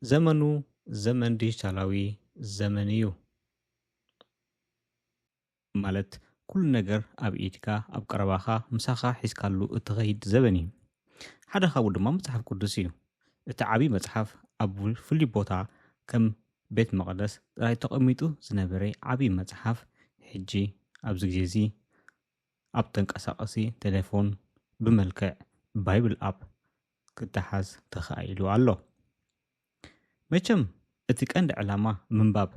ዘመኑ ዘመን ዲጂታላዊ ዘመን እዩ ማለት ኩሉ ነገር ኣብ ኢድካ ኣብ ቀረባኻ ምሳኻ ሒዝካሉ እትኸይድ ዘበን እዩ። ሓደ ካብኡ ድማ መጽሓፍ ቅዱስ እዩ። እቲ ዓብይ መጽሓፍ ኣብ ፍሉይ ቦታ ከም ቤት መቕደስ ጥራይ ተቐሚጡ ዝነበረ ዓብይ መጽሓፍ ሕጂ ኣብዚ ግዜ እዚ ኣብ ተንቀሳቐሲ ቴሌፎን ብመልክዕ ባይብል ኣፕ ክተሓዝ ተኻኢሉ ኣሎ። መቸም እቲ ቀንዲ ዕላማ ምንባብ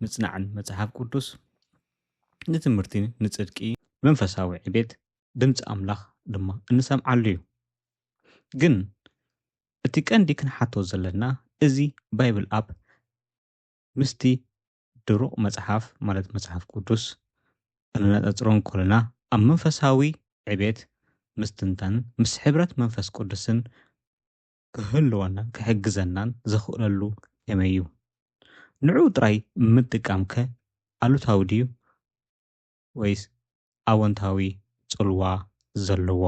ምጽናዕን መጽሓፍ ቅዱስ ንትምህርቲ ንጽድቂ መንፈሳዊ ዕቤት ድምፂ ኣምላኽ ድማ እንሰምዓሉ እዩ። ግን እቲ ቀንዲ ክንሓቶ ዘለና እዚ ባይብል ኣፕ ምስቲ ድሩቕ መጽሓፍ ማለት መጽሓፍ ቅዱስ እንነጻጽሮን ከለና ኣብ መንፈሳዊ ዕቤት ምስትንታን ምስ ሕብረት መንፈስ ቅዱስን ክህልወናን ክሕግዘናን ዝኽእለሉ ከመይ እዩ? ንዑ ጥራይ ምጥቃምከ ኣሉታዊ ድዩ ወይስ ኣወንታዊ ጽልዋ ዘለዎ?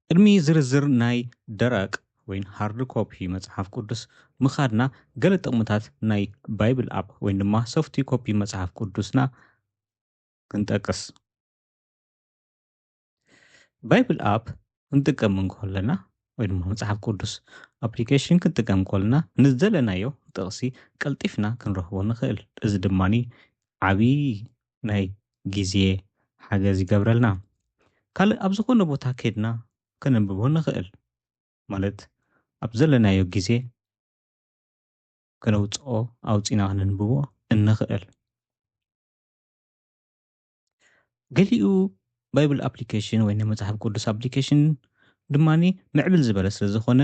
ቅድሚ ዝርዝር ናይ ደረቕ ወይ ሃርድ ኮፒ መጽሓፍ ቅዱስ ምኻድና ገለ ጥቕምታት ናይ ባይብል ኣፕ ወይ ድማ ሶፍቲ ኮፒ መጽሓፍ ቅዱስና ክንጠቅስ። ባይብል ኣፕ ክንጥቀም እንከለና ወይ ድማ መጽሓፍ ቅዱስ ኣፕሊኬሽን ክንጥቀም ከለና ንዝደለናዮ ጥቕሲ ቀልጢፍና ክንረኽቦ ንኽእል። እዚ ድማኒ ዓብይ ናይ ግዜ ሓገዝ ይገብረልና። ካልእ ኣብ ዝኾነ ቦታ ከድና ከነንብቦ ንኽእል ማለት ኣብ ዘለናዮ ግዜ ከነውፅኦ ኣውፂና ክነንብቦ እንኽእል። ገሊኡ ባይብል ኣፕሊኬሽን ወይ መጽሓፍ ቅዱስ ኣፕሊኬሽን ድማኒ ምዕብል ዝበለ ስለ ዝኾነ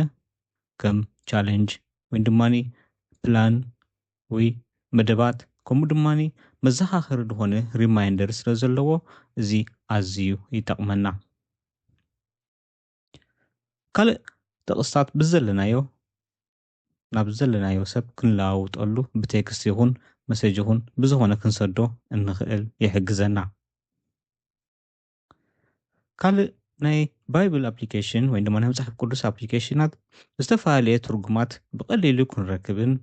ከም ቻሌንጅ ወይ ድማኒ ፕላን ወይ መደባት ከምኡ ድማኒ መዘኻኸሪ ዝኾነ ሪማይንደር ስለ ዘለዎ እዚ ኣዝዩ ይጠቕመና። ካልእ ጥቕስታት ብዘለናዮ ናብ ዘለናዮ ሰብ ክንለዋውጠሉ ብቴክስት ይኹን መሴጅ ይኹን ብዝኾነ ክንሰዶ እንኽእል ይሕግዘና። ካልእ ናይ ባይብል ኣፕሊኬሽን ወይ ድማ ናይ መጽሓፍ ቅዱስ ኣፕሊኬሽናት ዝተፈላለየ ትርጉማት ብቐሊሉ ክንረክብን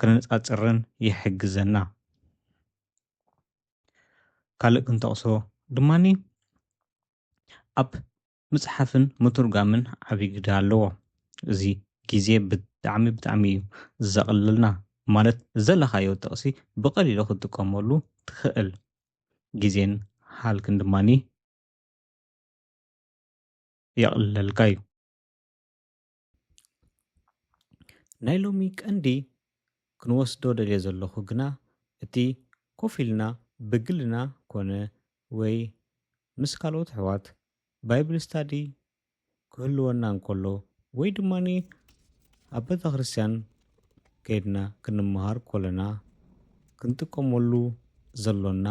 ክነጻጽርን ይሕግዘና። ካልእ ክንጠቕሶ ድማኒ ኣብ ምጽሓፍን ምትርጓምን ዓብይ ግደ ኣለዎ። እዚ ግዜ ብጣዕሚ እዩ ዘቕልልና ማለት ዘለኻዮ ጥቕሲ ብቐሊሉ ክትጥቀመሉ ትኽእል። ግዜን ሃልክን ድማኒ የቕልለልካ እዩ። ናይ ሎሚ ቀንዲ ክንወስዶ ደልየ ዘለኹ ግና እቲ ኮፍ ኢልና ብግልና ኮነ ወይ ምስ ካልኦት ኣሕዋት ባይብል ስታዲ ክህልወና እንከሎ ወይ ድማኒ ኣብ ቤተ ክርስቲያን ከይድና ክንመሃር ከለና ክንጥቀመሉ ዘሎና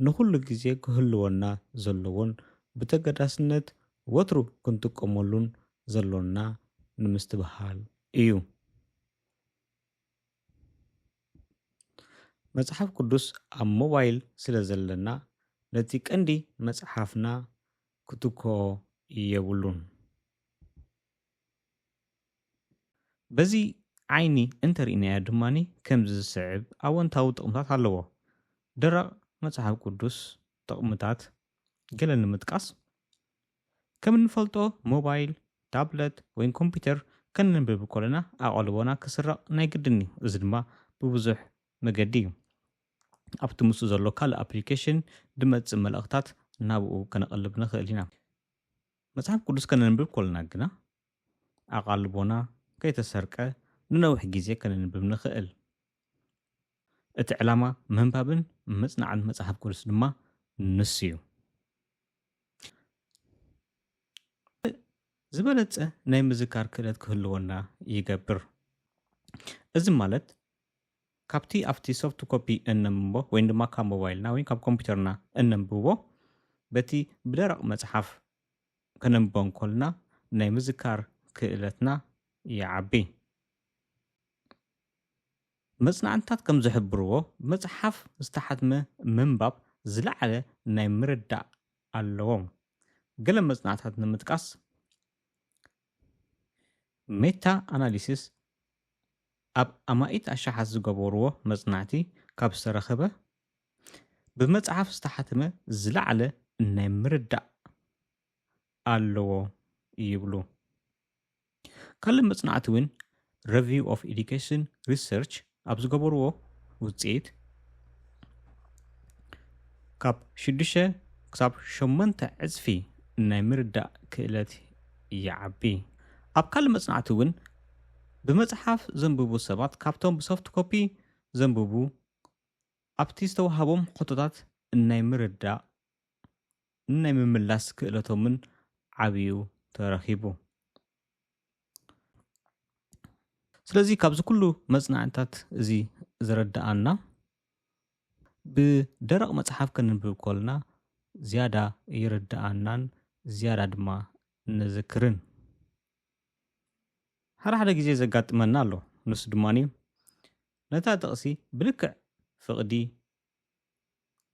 ንኹሉ ግዜ ክህልወና ዘለዎን ብተገዳስነት ወትሩ ክንጥቀመሉን ዘሎና ንምስትብሃል እዩ። መጽሓፍ ቅዱስ ኣብ ሞባይል ስለ ዘለና ነቲ ቀንዲ መጽሓፍና ክትኮ የብሉን። በዚ ዓይኒ እንተርኢናዮ ድማኒ ከምዚ ዝስዕብ ኣወንታዊ ጥቕምታት ኣለዎ። ደረቕ መጽሓፍ ቅዱስ ጥቕምታት ገለ ንምጥቃስ ከም እንፈልጦ ሞባይል፣ ታብለት ወይ ኮምፒተር ከነንብብ ከለና ኣቐልቦና ክስረቕ ናይ ግድን እዩ። እዚ ድማ ብብዙሕ መገዲ እዩ። ኣብቲ ምስኡ ዘሎ ካልእ ኣፕሊኬሽን ድመጽእ መልእኽታት ናብኡ ከነቐልብ ንኽእል ኢና። መጽሓፍ ቅዱስ ከነንብብ ከለና ግና ኣቓልቦና ከይተሰርቀ ንነዊሕ ግዜ ከነንብብ ንኽእል። እቲ ዕላማ ምንባብን ምጽናዕን መጽሓፍ ቅዱስ ድማ ንሱ እዩ። ዝበለጸ ናይ ምዝካር ክእለት ክህልወና ይገብር። እዚ ማለት ካብቲ ኣብቲ ሶፍት ኮፒ እነንብቦ ወይ ድማ ካብ ሞባይልና ወይ ካብ ኮምፒተርና እነንብቦ በቲ ብደረቕ መጽሓፍ ከነንብቦ እንከልና ናይ ምዝካር ክእለትና ይዓቢ። መጽናዕትታት ከም ዝሕብርዎ መጽሓፍ ዝተሓትመ ምንባብ ዝለዓለ ናይ ምርዳእ ኣለዎም። ገለ መጽናዕትታት ንምጥቃስ ሜታ ኣናሊሲስ ኣብ ኣማኢት ኣሻሓት ዝገበርዎ መጽናዕቲ ካብ ዝተረኸበ ብመጽሓፍ ዝተሓተመ ዝለዓለ ናይ ምርዳእ ኣለዎ ይብሉ። ካልእ መጽናዕቲ እውን ሪቪው ኦፍ ኤዱኬሽን ሪሰርች ኣብ ዝገበርዎ ውፅኢት ካብ 6 ክሳብ 8 ዕፅፊ ናይ ምርዳእ ክእለት ይዓቢ። ኣብ ካልእ መጽናዕቲ እውን ብመጽሓፍ ዘንብቡ ሰባት ካብቶም ብሶፍት ኮፒ ዘንብቡ ኣብቲ ዝተዋሃቦም ሕቶታት ናይ ምርዳእ ናይ ምምላስ ክእለቶምን ዓብዩ ተረኺቡ። ስለዚ ካብዚ ኩሉ መጽናዕትታት እዚ ዝረዳኣና ብደረቕ መጽሓፍ ከንብብ ከለና ዝያዳ ይርዳኣናን ዝያዳ ድማ ንዝክርን። ሓደ ግዜ ዘጋጥመና ኣሎ። ንሱ ድማኒ ነታ ጥቕሲ ብልክዕ ፍቕዲ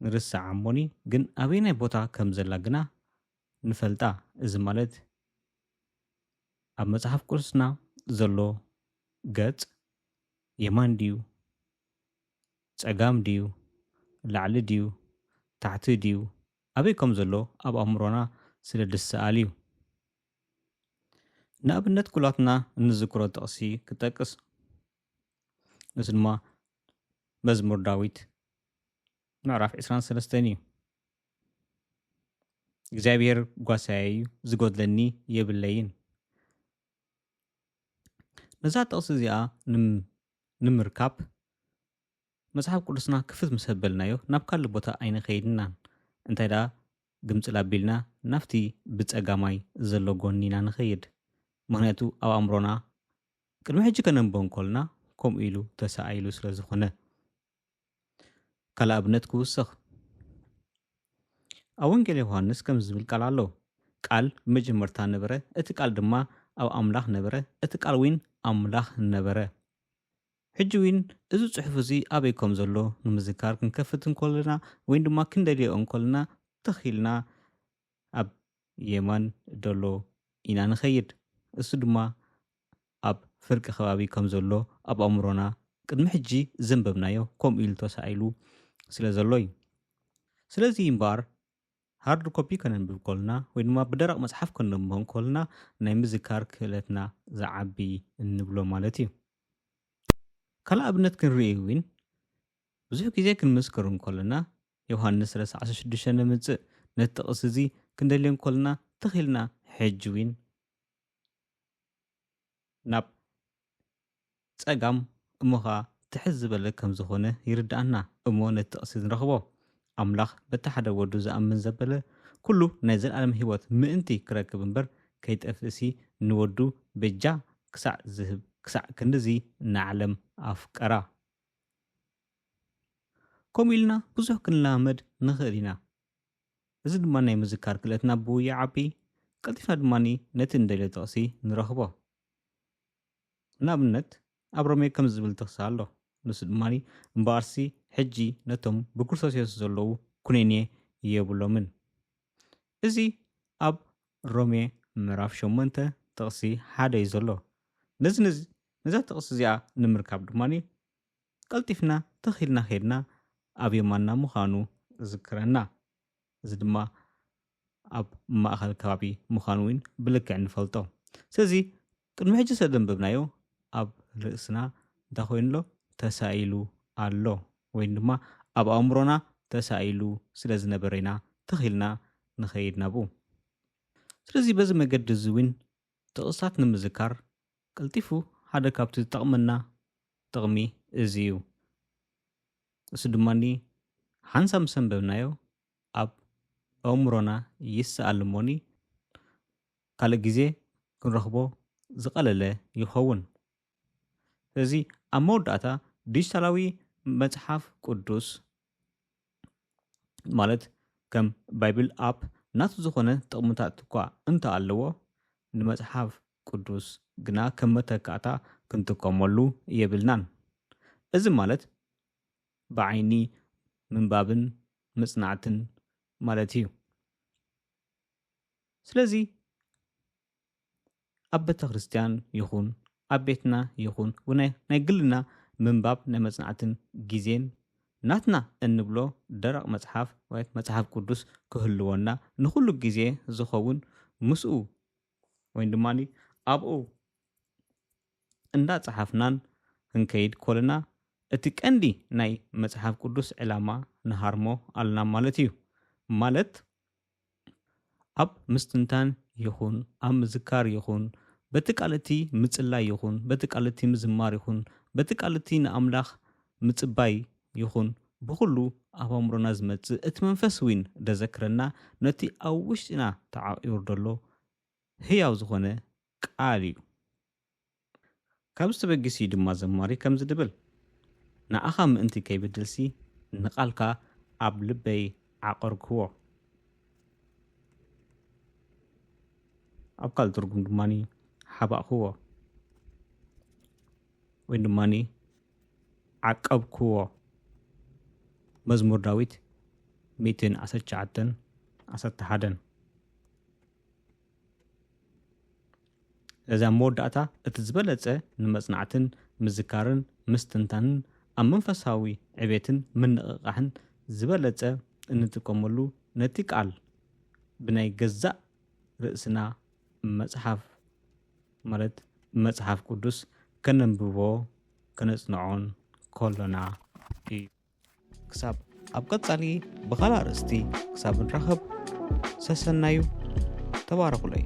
ንርሳዕ እሞኒ ግን ኣበየናይ ቦታ ከም ዘላ ግና ንፈልጣ። እዚ ማለት ኣብ መጽሓፍ ቅዱስና ዘሎ ገጽ የማን ድዩ ጸጋም ድዩ ላዕሊ ድዩ ታሕቲ ድዩ ኣበይ ከም ዘሎ ኣብ ኣእምሮና ስለ ድሰኣል እዩ። ንኣብነት ኩላትና እንዝክሮ ጥቕሲ ክጠቅስ ንሱ ድማ መዝሙር ዳዊት ምዕራፍ 23 እዩ። እግዚኣብሔር ጓሳይ እዩ ዝጎድለኒ የብለይን። ነዛ ጥቕሲ እዚኣ ንምርካብ መጽሓፍ ቅዱስና ክፍት ምስ ኣበልናዮ ናብ ካልእ ቦታ ኣይንኸይድናን። እንታይ ደኣ ግምፅል ኣቢልና ናብቲ ብጸጋማይ ዘሎ ጎኒ ኢና ንኸይድ። ምክንያቱ ኣብ ኣእምሮና ቅድሚ ሕጂ ከነንብቦ እንከልና ከምኡ ኢሉ ተሳኢሉ ስለ ዝኾነ። ካልእ ኣብነት ክውስኽ ኣብ ወንጌል ዮሃንስ ከም ዝብል ቃል ኣሎ። ቃል መጀመርታ ነበረ፣ እቲ ቃል ድማ ኣብ ኣምላኽ ነበረ፣ እቲ ቃል ውን ኣምላኽ ነበረ። ሕጂ ውን እዚ ጽሑፍ እዚ ኣበይ ከም ዘሎ ንምዝካር ክንከፍት እንከለና ወይ ድማ ክንደልዮ እንከለና ተኺልና ኣብ የማን ደሎ ኢና ንኸይድ። እሱ ድማ ኣብ ፍርቂ ከባቢ ከም ዘሎ ኣብ ኣእምሮና ቅድሚ ሕጂ ዘንበብናዮ ከምኡ ኢሉ ተሳኢሉ ስለ ዘሎ እዩ። ስለዚ እምበር ሃርድ ኮፒ ከነንብብ ከለና ወይ ድማ ብደረቕ መጽሓፍ ከነንብቦ ከለና ናይ ምዝካር ክእለትና ዝዓቢ እንብሎ ማለት እዩ። ካልእ ኣብነት ክንርኢ እውን ብዙሕ ግዜ ክንምስክር እንከለና ዮሃንስ 3:16 ንምፅእ ነቲ ጥቕሲ እዚ ክንደልዮ ከለና ተኺልና ሕጂ ውን ናብ ጸጋም እሞኻ ትሕዝ ዝበለ ከም ዝኾነ ይርዳኣና እሞ ነቲ ጥቕሲ ንረኽቦ። ኣምላኽ በቲ ሓደ ወዱ ዝኣምን ዘበለ ኩሉ ናይ ዘለኣለም ህይወት ምእንቲ ክረክብ እምበር ከይጠፍእሲ ንወዱ በጃ ክሳዕ ዝህብ ክሳዕ ክንዲዚ ንዓለም ኣፍቀራ። ከምኡ ኢልና ብዙሕ ክንላመድ ንኽእል ኢና። እዚ ድማ ናይ ምዝካር ክእለትና ብኡ ይዓቢ። ቀልጢፍና ድማኒ ነቲ እንደልዮ ጥቕሲ ንረኽቦ። ንኣብነት ኣብ ሮሜ ከም ዝብል ጥቕሲ ኣሎ። ንሱ ድማኒ እምበኣርሲ ሕጂ ነቶም ብክርስቶስ ኢየሱስ ዘለዉ ኩነኔ የብሎምን። እዚ ኣብ ሮሜ ምዕራፍ 8 ጥቕሲ 1 እዩ ዘሎ። ነዛ ጥቕሲ እዚኣ ንምርካብ ድማኒ ቀልጢፍና ተኺልና ኸይድና ኣብ የማንና ምዃኑ ዝክረና። እዚ ድማ ኣብ ማእኸል ከባቢ ምዃኑ እውን ብልክዕ ንፈልጦ። ስለዚ ቅድሚ ሕጂ ስለዘንበብናዮ ኣብ ርእስና እንታይ ኮይኑሎ ተሳኢሉ ኣሎ ወይ ድማ ኣብ ኣእምሮና ተሳኢሉ ስለ ዝነበረ ኢና ተኺልና ንኸይድ ናብኡ። ስለዚ በዚ መገዲ እዚ እውን ጥቕስታት ንምዝካር ቀልጢፉ ሓደ ካብቲ ዝጠቕመና ጥቕሚ እዚ እዩ። እሱ ድማኒ ሓንሳብ ምስ ኣንበብናዮ ኣብ ኣእምሮና ይሰኣል እሞኒ ካልእ ግዜ ክንረኽቦ ዝቐለለ ይኸውን። ስለዚ ኣብ መወዳእታ ዲጂታላዊ መጽሓፍ ቅዱስ ማለት ከም ባይብል ኣፕ ናቱ ዝኾነ ጥቕምታት እኳ እንተ ኣለዎ ንመጽሓፍ ቅዱስ ግና ከም መተካእታ ክንጥቀመሉ የብልናን። እዚ ማለት ብዓይኒ ምንባብን ምጽናዕትን ማለት እዩ። ስለዚ ኣብ ቤተ ክርስቲያን ይኹን ኣብ ቤትና ይኹን ናይ ግልና ምንባብ ናይ መጽናዕትን ግዜን ናትና እንብሎ ደረቕ መጽሓፍ ወይ መጽሓፍ ቅዱስ ክህልወና ንኹሉ ግዜ ዝኸውን ምስኡ ወይ ድማኒ ኣብኡ እንዳፀሓፍናን ክንከይድ ኮለና እቲ ቀንዲ ናይ መጽሓፍ ቅዱስ ዕላማ ንሃርሞ ኣለና ማለት እዩ። ማለት ኣብ ምስትንታን ይኹን ኣብ ምዝካር ይኹን በቲ ቃልቲ ምጽላይ ይኹን በቲ ቃልቲ ምዝማር ይኹን በቲ ቃልቲ ንኣምላኽ ምጽባይ ይኹን ብኩሉ ኣብ ኣእምሮና ዝመጽእ እቲ መንፈስ ዊን ደዘክረና ነቲ ኣብ ውሽጢና ተዓቂሩ ደሎ ህያው ዝኾነ ቃል እዩ። ካብ ዝተበጊሲ ድማ ዘማሪ ከምዚ ድብል ንኣኻ ምእንቲ ከይብድልሲ ንቓልካ ኣብ ልበይ ዓቐርክዎ። ኣብ ካልእ ትርጉም ድማኒ ሓባእክዎ ወይ ድማኒ ዓቀብክዎ። መዝሙር ዳዊት 119:11 እዛ መወዳእታ እቲ ዝበለጸ ንመጽናዕትን ምዝካርን ምስትንታንን ኣብ መንፈሳዊ ዕቤትን ምንቕቓሕን ዝበለጸ እንጥቀመሉ ነቲ ቃል ብናይ ገዛእ ርእስና መጽሓፍ ማለት መጽሓፍ ቅዱስ ከነንብቦ ከነጽንዖን ከሎና እዩ። ክሳብ ኣብ ቀጻሊ ብኻልእ ኣርእስቲ ክሳብ ንራኸብ ሰሰናዩ ተባረኹለይ።